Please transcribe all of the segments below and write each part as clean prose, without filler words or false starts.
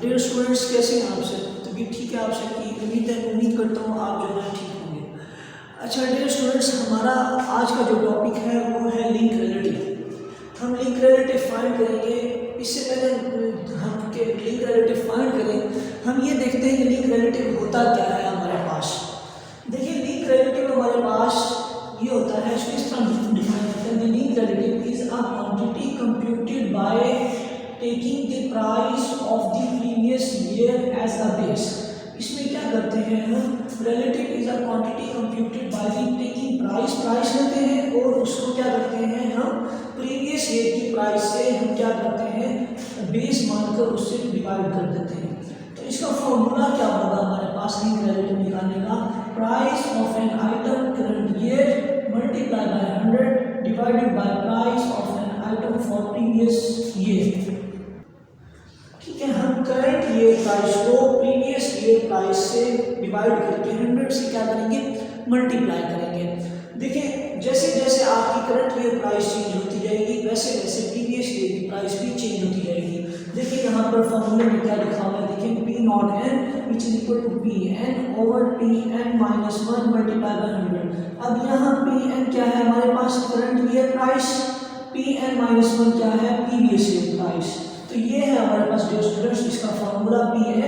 Dear students, कैसे हैं आप सब? तबीयत ठीक है आप सबकी? उम्मीद करता हूँ आप जो है ठीक होंगे। अच्छा डियर स्टूडेंट्स, हमारा आज का जो टॉपिक है वो है लिंक रिलेटिव। हम लिंक रिलेटिव फाइंड करेंगे। इससे पहले हम के लिंक रिलेटिव फाइंड करें, हम ये देखते हैं कि लिंक रिलेटिव होता क्या है हमारे पास। देखिए लिंक रिलेटिव हमारे पास ये होता है, इसको इस तरह डिफाइन करते हैं। Link relative is a quantity computed by taking the price of the previous year as a base. इसमें क्या करते हैं हम, relative is a quantity computed by the taking price लेते हैं और उसको क्या करते हैं हम प्रीवियस ईयर की प्राइस से हम क्या करते हैं बेस मानकर उससे डिवाइड कर देते हैं। तो इसका फॉर्मूला क्या होगा हमारे पास लिंक रिलेटिव निकालने का, price of an item current year multiply by 100 divided by price of an item for previous year. ठीक है, हम करंट ईयर प्राइस को प्रीवियस ईयर प्राइस से डिवाइड करके 100 से क्या करेंगे मल्टीप्लाई करेंगे। देखिए जैसे जैसे आपकी करंट ईयर प्राइस चेंज होती जाएगी वैसे वैसे प्रीवियस ईयर की प्राइस भी चेंज होती जाएगी। देखिए यहाँ पर फॉर्मूले में क्या लिखा हुआ है, देखिए P nought N which is equal to P N over P N minus 1 multiply by 100। अब यहाँ पी एन क्या है हमारे पास current year price, P N minus 1 क्या है प्रीवियस ईयर प्राइस। तो ये है हमारे पास डियर स्टूडेंट्स इसका formula P N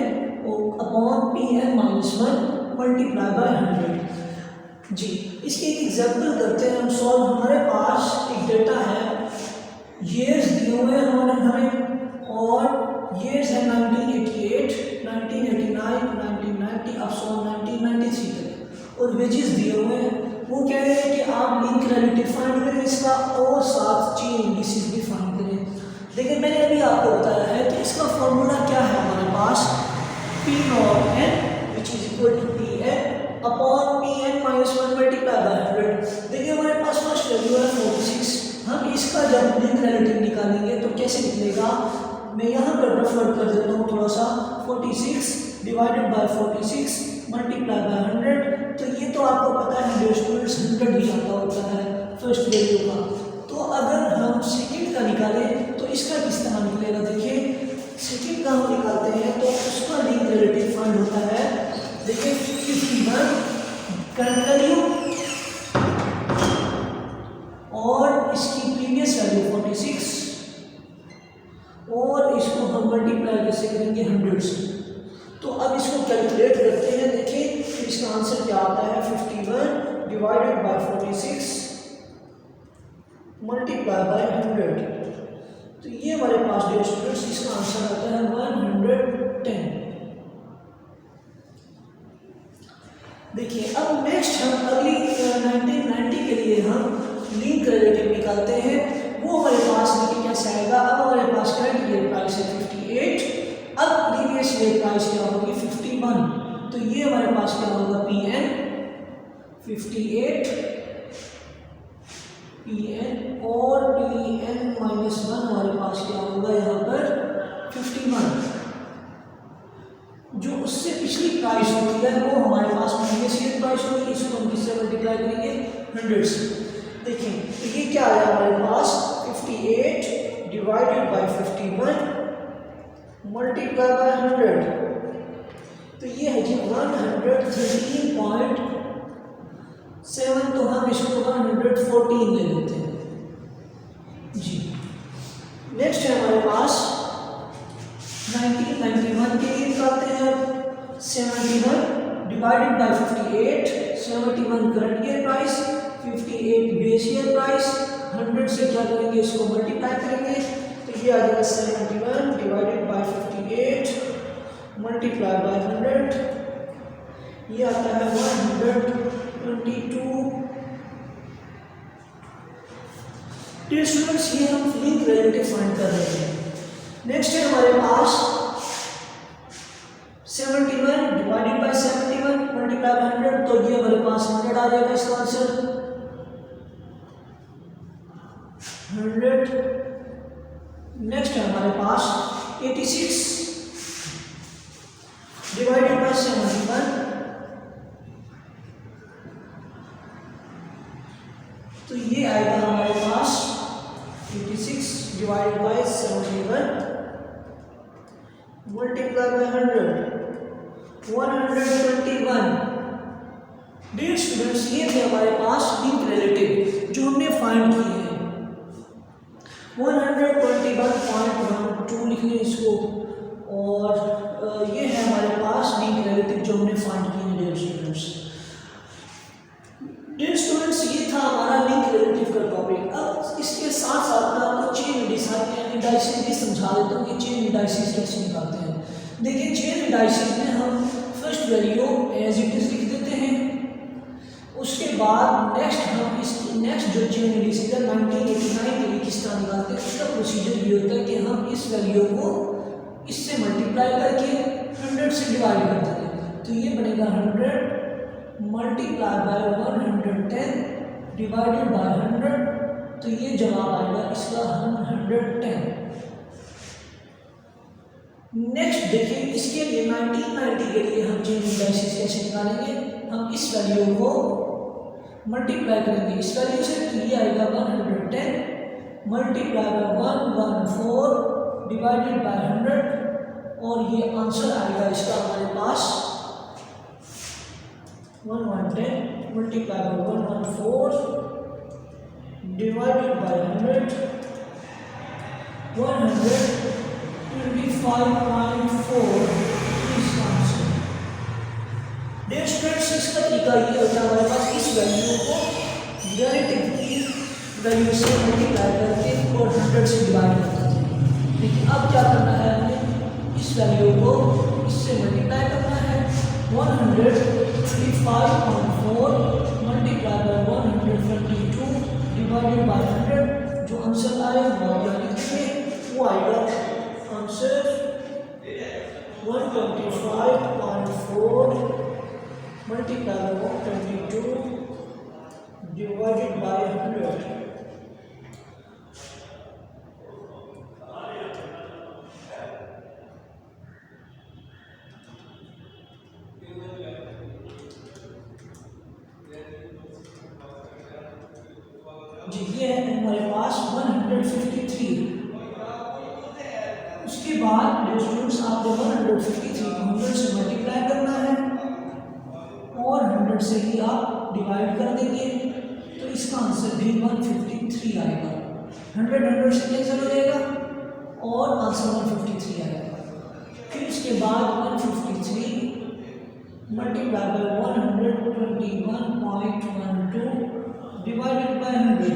upon P N minus 1 multiply by 100। जी इसकी एक एग्जाम्पल करते हैं हम सॉल्व। हमारे पास एक डेटा है, ईयर्स दिए हुए हैं हमें और ईयर्स है 1988, 1989, 1990 अब सो 1993 तक और वेजेस दिए हुए हैं। वो कह रहे हैं कि आप लिंक रिलेटिव फाइंड करें इसका और साथ चेन इंडिसेस भी फाइंड करें। देखिए मैंने अभी आपको बताया है कि इसका फॉर्मूला क्या है हमारे पास, P nought N which is equal to P N upon P N minus 1 multiply by 100। देखिए हमारे पास फर्स्ट वैल्यू है 46। हम इसका जब लिंक रिलेटिव निकालेंगे तो कैसे निकलेगा, मैं यहाँ पर रेफर कर देता हूँ थोड़ा सा, 46 डिवाइडेड बाय 46 मल्टीप्लाई बाय 100। तो ये तो आपको पता है डियर स्टूडेंट्स 100 ही आता होता है फर्स्ट वैल्यू का। तो अगर हम सेकंड का निकालें तो इसका किस तरह निकलेगा, देखिए सेकंड का हम निकालते हैं तो उसका लिंक रिलेटिव फाइंड होता है। देखिए 51 करंट वैल्यू और इसकी प्रीवियस वैल्यू 46 और इसको हम मल्टीप्लाई कैसे करेंगे 100 से। तो अब इसको कैलकुलेट करते हैं। देखिए इसका आंसर क्या आता है, 51 डिवाइडेड बाय 46 मल्टीप्लाई बाय 100। तो ये हमारे पास डियर स्टूडेंट्स इसका आंसर आता है 110। देखिए अब नेक्स्ट हम अगली 1990 के लिए हम लिंक रिलेटिव निकालते हैं। वो हमारे पास देखिए कैसे आएगा, अब हमारे पास करंट ईयर प्राइस है 58, अब प्रीवियस ईयर प्राइस क्या होगी 51। तो ये हमारे पास क्या होगा, पी एन 58 पी एन और पी एन माइनस 1 हमारे पास क्या होगा यहाँ पर 51। जो उससे पिछली प्राइस होती है वो हमारे पास प्रीवियस ईयर प्राइस होगी, इसको हम किससे मल्टीप्लाई करेंगे 100 से। देखिए तो ये क्या आया हमारे पास 58 डिवाइडेड बाय 51 मल्टीप्लाई बाय 100। तो ये है जी 113.7, तो हम इसको 114 ले लेते हैं जी। नेक्स्ट है हमारे पास 1991 के लिए निकालते हैं। 71 divided by 58, 71 current year price, 58 base year price, 100 से क्या करेंगे इसको मल्टीप्लाई करेंगे। तो ये आ जाएगा 71 डिवाइडेड बाय 58 मल्टीप्लाई बाय 100, ये आता है 122। डियर स्टूडेंट्स ये हम लिंक रिलेटिव फाइंड कर रहे हैं। नेक्स्ट है हमारे पास 71 डिवाइडेड बाय 71 मल्टीप्लाई बाय 100, तो ये हमारे पास 100 आ जाएगा इसका आंसर 100। नेक्स्ट है हमारे पास 86 डिवाइडेड बाय 71, तो ये आएगा हमारे पास 86 divided by 71 multiply by 121। Dear students, ये थे हमारे पास लिंक रिलेटिव जो हमने फाइंड किए हैं। 121.12 लिख लें इसको, और ये है हमारे पास लिंक रिलेटिव जो हमने फाइंड किए हैं। डियर स्टूडेंट्स, ये था हमारा लिंक रिलेटिव का टॉपिक। अब इसके साथ साथ मैं आपको चेन इंडाइसिस भी समझा देता हूँ कि चेन इंडाइसिस कैसे निकालते हैं। देखिए, चेन इंडाइसिस में हम first value as it is लिख देते हैं, उसके बाद नेक्स्ट जो चेन इंडाइसिस है 1989 के लिए किस तरह निकालते हैं, उसका प्रोसीजर ये होता है कि हम इस वैल्यू को इससे मल्टीप्लाई करके 100 से डिवाइड कर देते हैं। तो ये बनेगा 100 मल्टीप्लाई बाय 110 डिवाइडेड बाय 100, तो ये जवाब आएगा इसका 110। नेक्स्ट देखिए, इसके लिए 1990 के लिए हम चेन इंडाइसिस कैसे निकालेंगे। हम इस वैल्यू को मल्टीप्लाई करेंगे इस वैल्यू से, तो ये आएगा 110 मल्टीप्लाई बाय 114 डिवाइडेड बाय 100, और ये आंसर आएगा इसका हमारे पास 110 मल्टीप्लाई बाय 114 डिवाइडेड बाय 100 125.4 इसका आंसर। डियर स्टूडेंट्स, इसका तरीका ये होता है हमारे पास इस वैल्यू को रिलेटिव की वैल्यू से मल्टीप्लाई करके और 100 से डिवाइड कर देते हैं। लेकिन अब क्या करना है, हमें इस वैल्यू को इससे मल्टीप्लाई करना है। 135.4 मल्टीप्लाई बाय 122 डिवाइडेड बाय 100, जो आंसर आएगा वो आएगा answer 125.4 multiply by 122 divided by 100। जी, ये है हमारे पास 153। उसके बाद स्टूडेंट्स आपको 153 को 100 से मल्टीप्लाई करना है और 100 से ही आप डिवाइड कर देंगे, तो इसका आंसर भी 153 आएगा। 100 से कैंसिल हो जाएगा और आंसर 153 आएगा। फिर उसके बाद 153 मल्टीप्लाई बाय 121.12 डिवाइडेड बाय 100,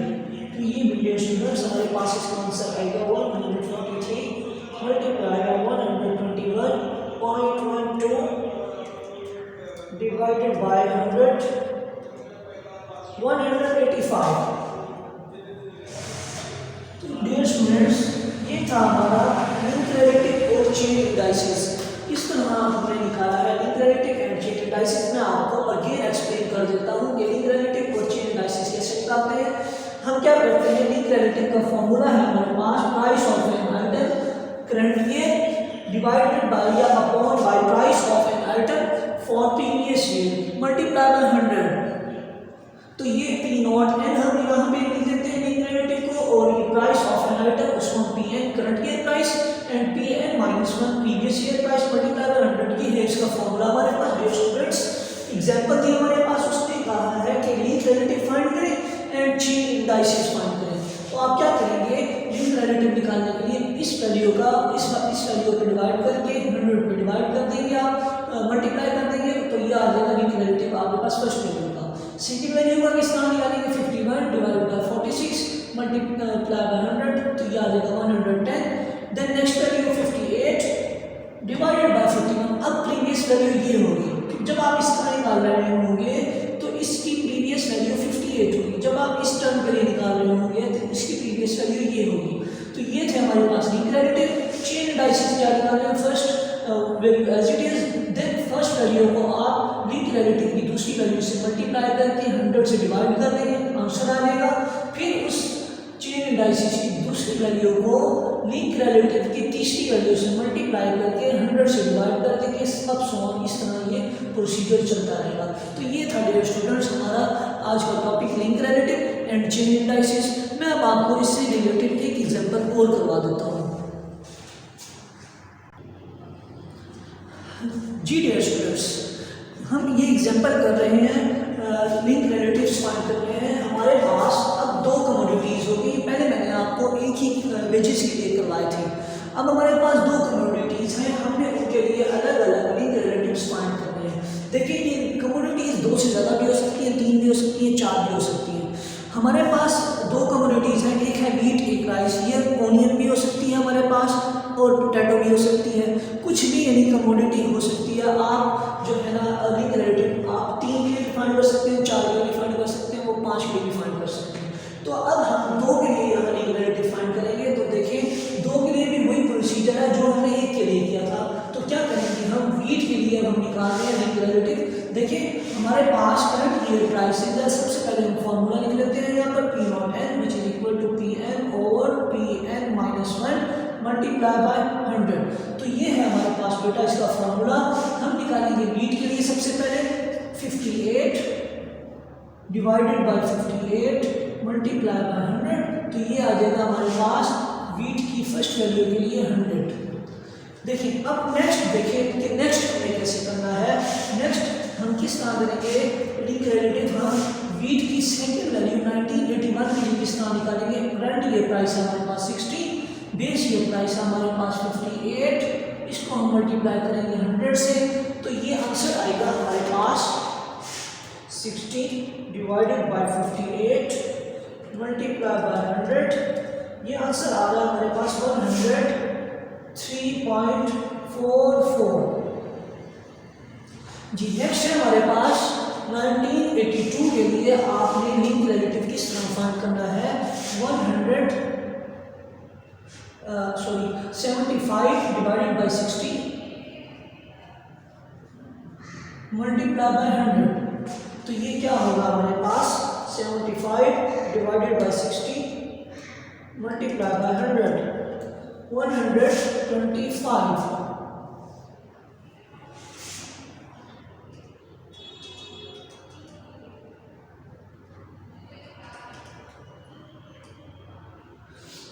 तो ये डियर स्टूडेंट्स हमारे पास इसका आंसर आएगा 143 मल्टीप्लाई बाय 121.12 डिवाइडेड बाय 100 185। तो डियर स्टूडेंट्स, ये था हमारा लिंक रिलेटिव और चेन इंडाइसिस। इस तरह हमने निकाला है link relative and chain indices. मैं आपको अगेन एक्सप्लेन कर देता हूँ कि लिंक रिलेटिव और चेन इंडाइसिस कैसे निकालते हैं। हम क्या करते हैं, लिंक रिलेटिव का फॉर्मूला है हमारे पास price of an item current year divided by या upon by price of an item for previous year multiply by 100। तो ये P नॉट एन हम यहाँ पे लिख देते हैं लिंक रिलेटिव को, और ये प्राइस ऑफ एन आइटम उसको हम Pn current year price and Pn -1 previous year price multiply by 100 की है इसका फॉर्मूला हमारे पास। डियर स्टूडेंट्स, एग्जांपल दी हमारे पास, उसने कहा है कि लिंक रिलेटिव फाइंड करें एंड चेन इंडाइसिस फाइंड करें। तो आप क्या करेंगे, लिंक रिलेटिव निकालने के लिए इस वैल्यू का इस वैल्यू पे डिवाइड करके 100 पे डिवाइड कर देंगे, आप मल्टीप्लाई कर देंगे, तो ये आ जाएगा लिंक रिलेटिव आपके पास फर्स्ट वैल्यू का। सेकंड वैल्यू का किस तरह निकालेंगे, 51 डिवाइडेड बाय 46 मल्टीप्लाई बाय 100, तो ये आ जाएगा 110। Then next value 58 divided by 51। अब प्रीवियस वैल्यू ये होगी, जब आप इस तरह निकाल रहे होंगे तो इसकी प्रीवियस वैल्यू 58 होगी। जब आप इस टर्म के लिए निकाल रहे होंगे तो इसकी प्रीवियस वैल्यू ये होगी। तो ये थे हमारे पास लिंक रिलेटिव। चेन इंडाइसिस क्या निकाल रहे हैं, first value as it is, then first value को आप लिंक रिलेटिव की दूसरी वैल्यू से मल्टीप्लाई करके 100 से डिवाइड कर देंगे, आंसर आ जाएगा। फिर उस चेन इंडाइसिस की दूसरी वैल्यू को लिंक रिलेटिव की तीसरी वैल्यू से मल्टीप्लाई करके 100 से डिवाइड कर देंगे, सब सो इस तरह ये प्रोसीजर चलता रहेगा। तो ये था डियर स्टूडेंट्स हमारा आज का topic link relative and chain indices. मैं अब आपको इससे रिलेटेड एक एग्जांपल और करवा देता हूँ। जी डियर स्टूडेंट्स, हम ये एग्जांपल कर रहे हैं, लिंक रिलेटिव्स फाइंड कर रहे हैं। हमारे पास अब दो कमोडिटीज़ होगी। पहले मैंने आपको एक ही वेजेस के लिए करवाए थे, अब हमारे पास दो कमोडिटीज़ हैं, हमने उनके लिए अलग अलग लिंक रिलेटिव्स फाइंड करने हैं। देखिए ये कमोडिटीज़ दो से ज़्यादा भी हो सकती हैं, तीन भी हो सकती हैं, चार भी हो सकती हैं। हमारे पास दो कमोडिटीज़ हैं, एक है वीट, एक राइस। ये ओनियन भी हो सकती है हमारे पास और पोटैटो भी हो सकती है, कुछ भी यानी कमोडिटी हो सकती है। आप जो है ना लिंक रिलेटिव आप 3 के लिए डिफाइन कर सकते हैं, 4 के लिए डिफाइन कर सकते हैं, वो 5 के लिए डिफाइन कर सकते हैं। तो अब हम 2 के लिए यहाँ लिंक रिलेटिव फाइंड करेंगे। तो देखिए 2 के लिए भी वही प्रोसीजर है जो हमने 1 के लिए किया था। तो क्या करेंगे, हम वीट के लिए हम निकाल रहे हैं लिंक रिलेटिव। देखिए हमारे पास करंट ईयर प्राइसेस है। सबसे पहले हम फॉर्मूला लिख लेते हैं यहाँ पर P0n which is equal to Pn over Pn-1 multiply by 100। तो ये है हमारे पास बेटा इसका फॉर्मूला। हम निकालेंगे वीट के लिए सबसे पहले 58 डिवाइडेड बाय 58 मल्टीप्लाई बाय 100। तो ये आ जाएगा हमारे पास वीट की फर्स्ट वैल्यू के लिए 100। देखिए अब नेक्स्ट देखिए कि नेक्स्ट हमें कैसे करना है। नेक्स्ट हम किस तरह करेंगे लिंक रिलेटिव, हम वीट की सेकंड वैल्यू 1981 के लिए किस तरह निकालेंगे। करंट ये प्राइस है हमारे पास 60, बेस ये प्राइस है हमारे पास 58, इसको हम मल्टीप्लाई करेंगे 100 से। तो ये आंसर आएगा हमारे पास 60 डिवाइडेड बाय 58 मल्टीप्लाई बाय 100। ये आंसर आ रहा है हमारे पास 103.44। जी नेक्स्ट है हमारे पास 1982 के लिए आपने लिंक रिलेटिव किस तरह फाइंड करना है। 75 डिवाइडेड बाय 60 मल्टीप्लाई बाय 100। तो ये क्या होगा हमारे पास 75 डिवाइडेड बाय 60 मल्टीप्लाई बाय 100 125।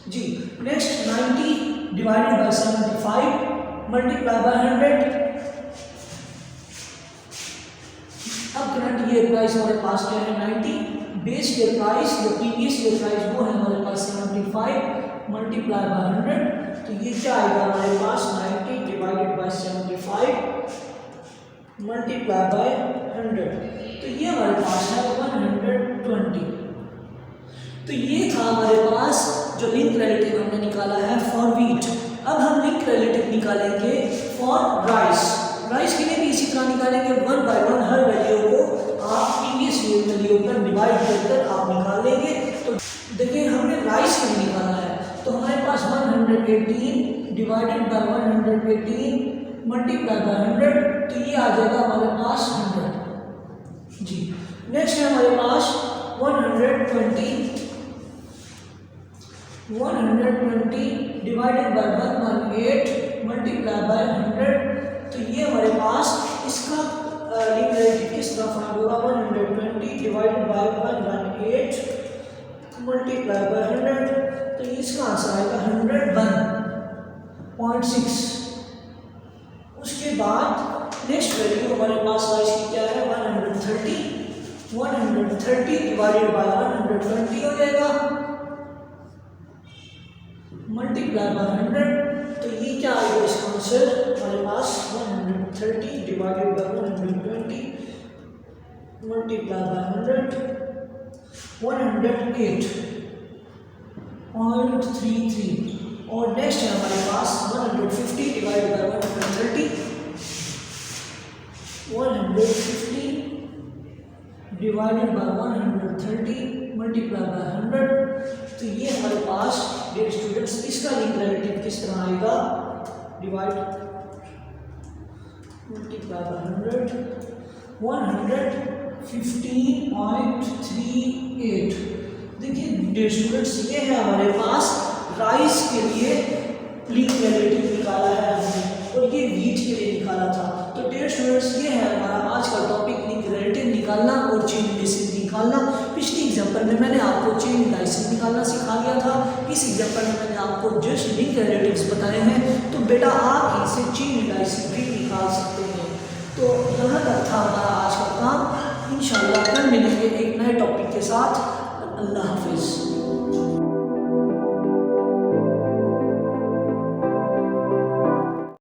जी next 90 divided by 75 multiply by 100। अब करंट ईयर प्राइस हमारे पास क्या है 90, बेस ईयर प्राइस जो प्रीवियस ईयर प्राइस वो है हमारे पास 75 मल्टीप्लाई बाय 100। तो ये क्या आएगा हमारे पास 90 डिवाइडेड बाय 75 मल्टीप्लाई बाय 100। तो ये हमारे पास है 120। तो ये था हमारे पास जो लिंक रिलेटिव हमने निकाला है फॉर वीट। अब हम लिंक रिलेटिव निकालेंगे फॉर राइस। राइस के लिए भी इसी तरह निकालेंगे, 1 बाय 1 हर वैल्यू को आप प्रीवियस ईयर वैल्यू पर डिवाइड कर आप निकाल लेंगे। तो देखिए हमने राइस के लिए निकाला है, तो हमारे पास 118 डिवाइडेड बाय 118 मल्टीप्लाई बाय 100। तो ये आ जाएगा हमारे पास 100। जी नेक्स्ट है हमारे पास 120 डिवाइडेड बाय 118 मल्टीप्लाई बाय 100। तो ये हमारे पास इसका लिंक रिलेटिव किस तरह फाइंड होगा 120 डिवाइडेड बाय 118 मल्टीप्लाई बाय 100। तो इसका आंसर आएगा 101.6। उसके बाद नेक्स्ट वैल्यू हमारे पास राइस की क्या है 130 डिवाइडेड बाय 120 हो जाएगा मल्टीप्लाई बाय 100। तो ये क्या आएगा इसका आंसर हमारे पास 130 डिवाइडेड बाय 120 मल्टीप्लाई बाय 108.33। और नेक्स्ट है हमारे पास 150 divided by 130 divided by 130 multiply by 100। तो ये हमारे पास डियर स्टूडेंट्स इसका लिंक रिलेटिव किस तरह आएगा डिवाइड मल्टीप्लाई बाय 115.38। देखिए डियर स्टूडेंट्स ये है हमारे पास राइस के लिए लिंक रिलेटिव निकाला है हमने, और ये वीट के लिए निकाला था। तो डियर स्टूडेंट्स ये है हमारा आज का टॉपिक लिंक रिलेटिव निकालना और चेन इंडाइसेस निकालना। पिछली एग्जांपल में मैंने आपको चेन इंडाइसेस निकालना सिखा दिया था, इस एग्जांपल में मैंने आपको जस्ट लिंक रिलेटिव्स बताए हैं। तो बेटा आप इनसे चेन इंडाइसेस भी निकाल सकते हैं। तो यहाँ तक था हमारा आज का काम। इंशाअल्लाह कल मिलेंगे एक नए टॉपिक के साथ। अल्लाह हाफिज़।